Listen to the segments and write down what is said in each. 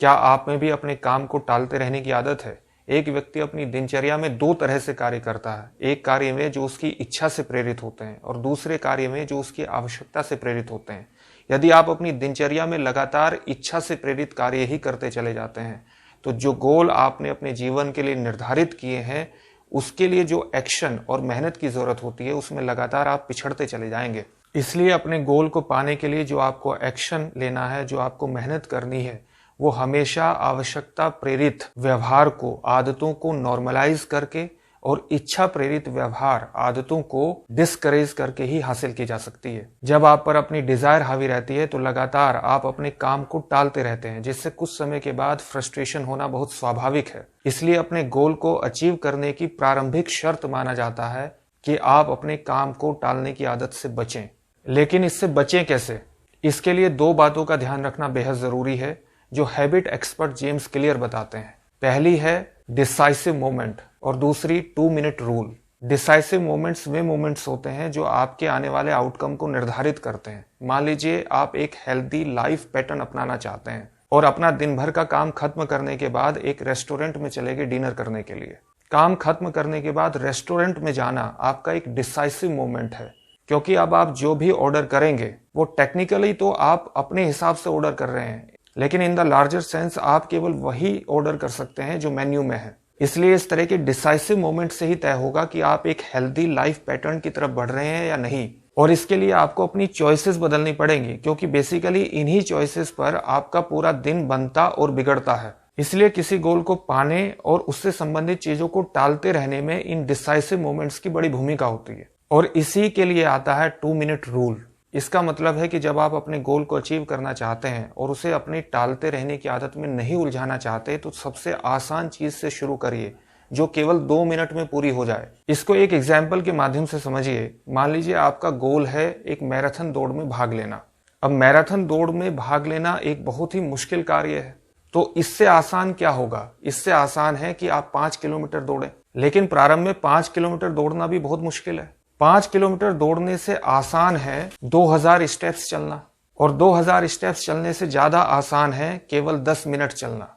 क्या आप में भी अपने काम को टालते रहने की आदत है? एक व्यक्ति अपनी दिनचर्या में दो तरह से कार्य करता है। एक कार्य में जो उसकी इच्छा से प्रेरित होते हैं और दूसरे कार्य में जो उसकी आवश्यकता से प्रेरित होते हैं। यदि आप अपनी दिनचर्या में लगातार इच्छा से प्रेरित कार्य ही करते चले जाते हैं तो जो गोल आपने अपने जीवन के लिए निर्धारित किए हैं उसके लिए जो एक्शन और मेहनत की जरूरत होती है उसमें लगातार आप पिछड़ते चले जाएंगे। इसलिए अपने गोल को पाने के लिए जो आपको एक्शन लेना है, जो आपको मेहनत करनी है, वो हमेशा आवश्यकता प्रेरित व्यवहार को, आदतों को नॉर्मलाइज करके और इच्छा प्रेरित व्यवहार, आदतों को डिस्करेज करके ही हासिल की जा सकती है। जब आप पर अपनी डिजायर हावी रहती है तो लगातार आप अपने काम को टालते रहते हैं, जिससे कुछ समय के बाद फ्रस्ट्रेशन होना बहुत स्वाभाविक है। इसलिए अपने गोल को अचीव करने की प्रारंभिक शर्त माना जाता है कि आप अपने काम को टालने की आदत से बचें। लेकिन इससे बचें कैसे? इसके लिए दो बातों का ध्यान रखना बेहद जरूरी है जो हैबिट एक्सपर्ट जेम्स क्लियर बताते हैं। पहली है डिसाइसिव मोमेंट और दूसरी 2 मिनट रूल। डिसाइसिव मोमेंट्स वे मोमेंट्स होते हैं जो आपके आने वाले आउटकम को निर्धारित करते हैं। मान लीजिए आप एक हेल्दी लाइफ पैटर्न अपनाना चाहते हैं और अपना दिन भर का काम खत्म करने के बाद एक रेस्टोरेंट में चले गए डिनर करने के लिए। काम खत्म करने के बाद रेस्टोरेंट में जाना आपका एक डिसाइसिव मोमेंट है, क्योंकि अब आप जो भी ऑर्डर करेंगे वो टेक्निकली तो आप अपने हिसाब से ऑर्डर कर रहे हैं, लेकिन इन द लार्जर सेंस आप केवल वही ऑर्डर कर सकते हैं जो मेन्यू में है। इसलिए इस तरह के डिसाइसिव मोमेंट से ही तय होगा कि आप एक हेल्दी लाइफ पैटर्न की तरफ बढ़ रहे हैं या नहीं। और इसके लिए आपको अपनी चॉइसेस बदलनी पड़ेंगी, क्योंकि बेसिकली इन्हीं चॉइसेस पर आपका पूरा दिन बनता और बिगड़ता है। इसलिए किसी गोल को पाने और उससे संबंधित चीजों को टालते रहने में इन डिसाइसिव मोमेंट्स की बड़ी भूमिका होती है। और इसी के लिए आता है 2 मिनट रूल। इसका मतलब है कि जब आप अपने गोल को अचीव करना चाहते हैं और उसे अपनी टालते रहने की आदत में नहीं उलझाना चाहते तो सबसे आसान चीज से शुरू करिए जो केवल 2 मिनट में पूरी हो जाए। इसको एक एग्जाम्पल के माध्यम से समझिए। मान लीजिए आपका गोल है एक मैराथन दौड़ में भाग लेना। अब मैराथन दौड़ में भाग लेना एक बहुत ही मुश्किल कार्य है, तो इससे आसान क्या होगा? इससे आसान है कि आप 5 किलोमीटर दौड़ें। लेकिन प्रारंभ में 5 किलोमीटर दौड़ना भी बहुत मुश्किल है। 5 किलोमीटर दौड़ने से आसान है 2000 स्टेप्स चलना, और 2000 स्टेप्स चलने से ज्यादा आसान है केवल 10 मिनट चलना।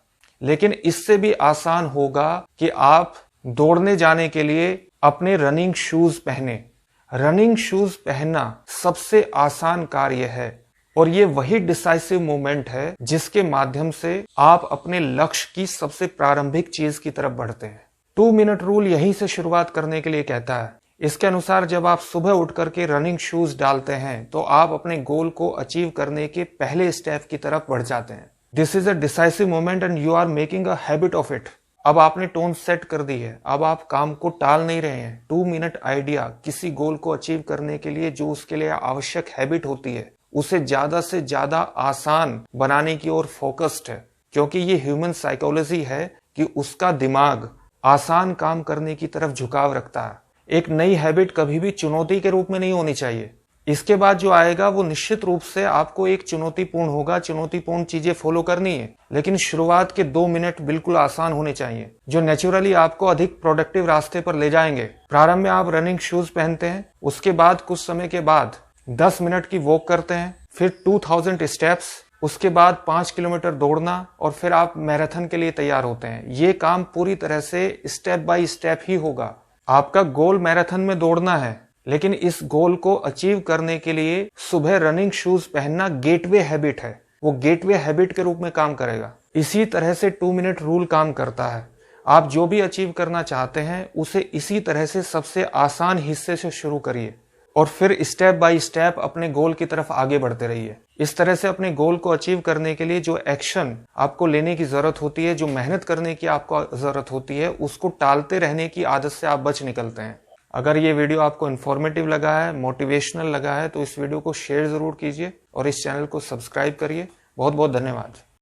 लेकिन इससे भी आसान होगा कि आप दौड़ने जाने के लिए अपने रनिंग शूज पहने। रनिंग शूज पहनना सबसे आसान कार्य है और ये वही डिसाइसिव मोमेंट है जिसके माध्यम से आप अपने लक्ष्य की सबसे प्रारंभिक चीज की तरफ बढ़ते हैं। 2 मिनट रूल यहीं से शुरुआत करने के लिए कहता है। इसके अनुसार जब आप सुबह उठ करके रनिंग शूज डालते हैं तो आप अपने गोल को अचीव करने के पहले स्टेप की तरफ बढ़ जाते हैं। This is a decisive moment and you are making a habit of it. अब आपने टोन सेट कर दी है, अब आप काम को टाल नहीं रहे हैं। 2 मिनट आइडिया किसी गोल को अचीव करने के लिए जो उसके लिए आवश्यक हैबिट होती है उसे ज्यादा से ज्यादा आसान बनाने की ओर फोकस्ड है, क्योंकि ये ह्यूमन साइकोलॉजी है कि उसका दिमाग आसान काम करने की तरफ झुकाव रखता है। एक नई हैबिट कभी भी चुनौती के रूप में नहीं होनी चाहिए। इसके बाद जो आएगा वो निश्चित रूप से आपको एक चुनौतीपूर्ण होगा, चुनौतीपूर्ण चीजें फॉलो करनी है, लेकिन शुरुआत के 2 मिनट बिल्कुल आसान होने चाहिए जो नेचुरली आपको अधिक प्रोडक्टिव रास्ते पर ले जाएंगे। प्रारंभ में आप रनिंग शूज पहनते हैं, उसके बाद कुछ समय के बाद 10 मिनट की वॉक करते हैं, फिर 2000 स्टेप्स, उसके बाद 5 किलोमीटर दौड़ना और फिर आप मैराथन के लिए तैयार होते हैं। ये काम पूरी तरह से स्टेप बाय स्टेप ही होगा। आपका गोल मैराथन में दौड़ना है, लेकिन इस गोल को अचीव करने के लिए सुबह रनिंग शूज पहनना गेटवे हैबिट है। वो गेटवे हैबिट के रूप में काम करेगा। इसी तरह से 2 मिनट रूल काम करता है। आप जो भी अचीव करना चाहते हैं उसे इसी तरह से सबसे आसान हिस्से से शुरू करिए और फिर स्टेप बाय स्टेप अपने गोल की तरफ आगे बढ़ते रहिए। इस तरह से अपने गोल को अचीव करने के लिए जो एक्शन आपको लेने की जरूरत होती है, जो मेहनत करने की आपको जरूरत होती है, उसको टालते रहने की आदत से आप बच निकलते हैं। अगर ये वीडियो आपको इन्फॉर्मेटिव लगा है, मोटिवेशनल लगा है, तो इस वीडियो को शेयर जरूर कीजिए और इस चैनल को सब्सक्राइब करिए। बहुत बहुत धन्यवाद।